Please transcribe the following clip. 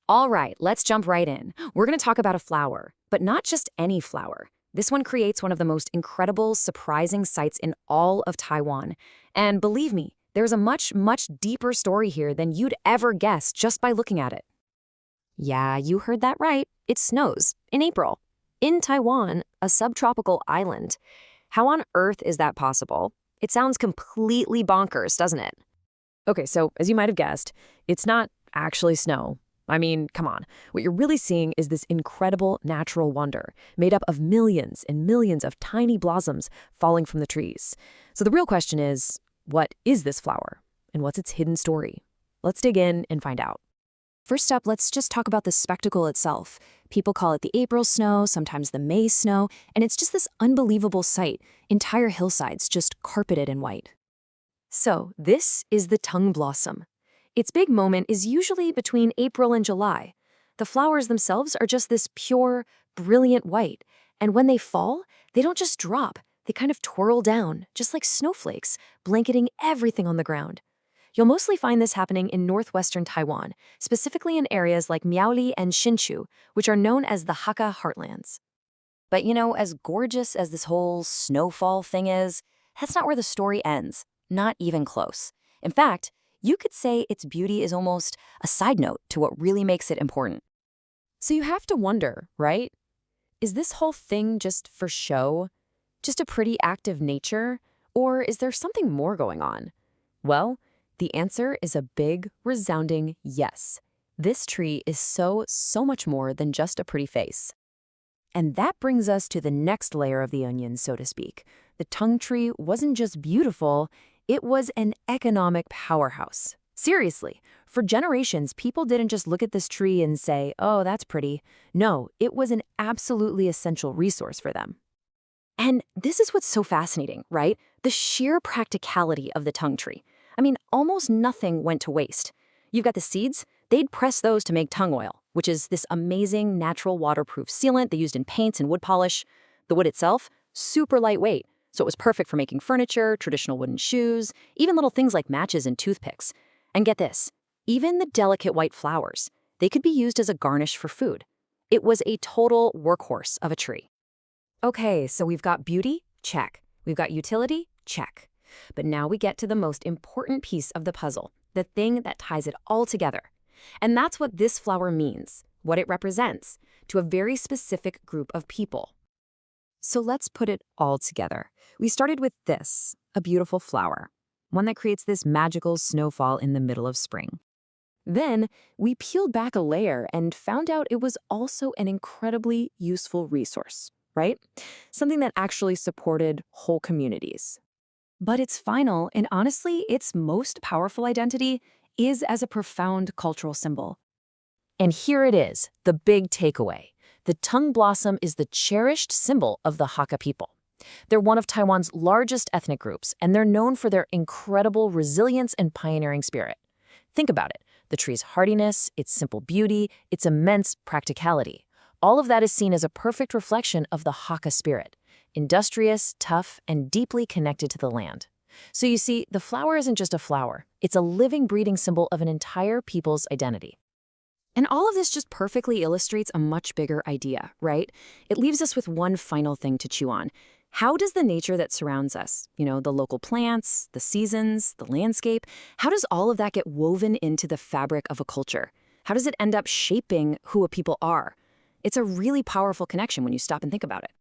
All right, let's jump right in. We're going to talk about a flower, but not just any flower. This one creates one of the most incredible, surprising sights in all of Taiwan. And believe me, there's a much, much deeper story here than you'd ever guess just by looking at it. Yeah, you heard that right. It snows in April. In Taiwan, a subtropical island. How on earth is that possible? It sounds completely bonkers, doesn't it? Okay, so as you might have guessed, it's not actually snow. I mean, come on. What you're really seeing is this incredible natural wonder made up of millions and millions of tiny blossoms falling from the trees. So the real question is, what is this flower? And what's its hidden story? Let's dig in and find out. First up, let's just talk about the spectacle itself. People call it the April snow, sometimes the May snow, and it's just this unbelievable sight, entire hillsides just carpeted in white. So, this is the Tung blossom. Its big moment is usually between April and July. The flowers themselves are just this pure, brilliant white, and when they fall, they don't just drop, they kind of twirl down, just like snowflakes, blanketing everything on the ground. You'll mostly find this happening in northwestern Taiwan, specifically in areas like Miaoli and Hsinchu, which are known as the Hakka heartlands. But you know, as gorgeous as this whole snowfall thing is, that's not where the story ends. Not even close. In fact, you could say its beauty is almost a side note to what really makes it important. So you have to wonder, right? Is this whole thing just for show? Just a pretty act of nature? Or is there something more going on? Well, the answer is a big, resounding yes. This tree is so much more than just a pretty face. And that brings us to the next layer of the onion, so to speak. The Tung tree wasn't just beautiful, it was an economic powerhouse. Seriously, for generations, people didn't just look at this tree and say, oh, that's pretty. No, it was an absolutely essential resource for them. And this is what's so fascinating, right? The sheer practicality of the Tung tree. I mean, almost nothing went to waste. You've got the seeds, they'd press those to make tung oil, which is this amazing natural waterproof sealant they used in paints and wood polish. The wood itself, super lightweight, so it was perfect for making furniture, traditional wooden shoes, even little things like matches and toothpicks. And get this, even the delicate white flowers, they could be used as a garnish for food. It was a total workhorse of a tree. Okay, so we've got beauty, check. We've got utility, check. But now we get to the most important piece of the puzzle, the thing that ties it all together. And that's what this flower means, what it represents, to a very specific group of people. So let's put it all together. We started with this, a beautiful flower, one that creates this magical snowfall in the middle of spring. Then we peeled back a layer and found out it was also an incredibly useful resource, right? Something that actually supported whole communities. But its final, and honestly, its most powerful identity is as a profound cultural symbol. And here it is, the big takeaway. The Tung blossom is the cherished symbol of the Hakka people. They're one of Taiwan's largest ethnic groups, and they're known for their incredible resilience and pioneering spirit. Think about it. The tree's hardiness, its simple beauty, its immense practicality. All of that is seen as a perfect reflection of the Hakka spirit. Industrious, tough, and deeply connected to the land. So you see, the flower isn't just a flower. It's a living, breathing symbol of an entire people's identity. And all of this just perfectly illustrates a much bigger idea, right? It leaves us with one final thing to chew on. How does the nature that surrounds us, the local plants, the seasons, the landscape, how does all of that get woven into the fabric of a culture? How does it end up shaping who a people are? It's a really powerful connection when you stop and think about it.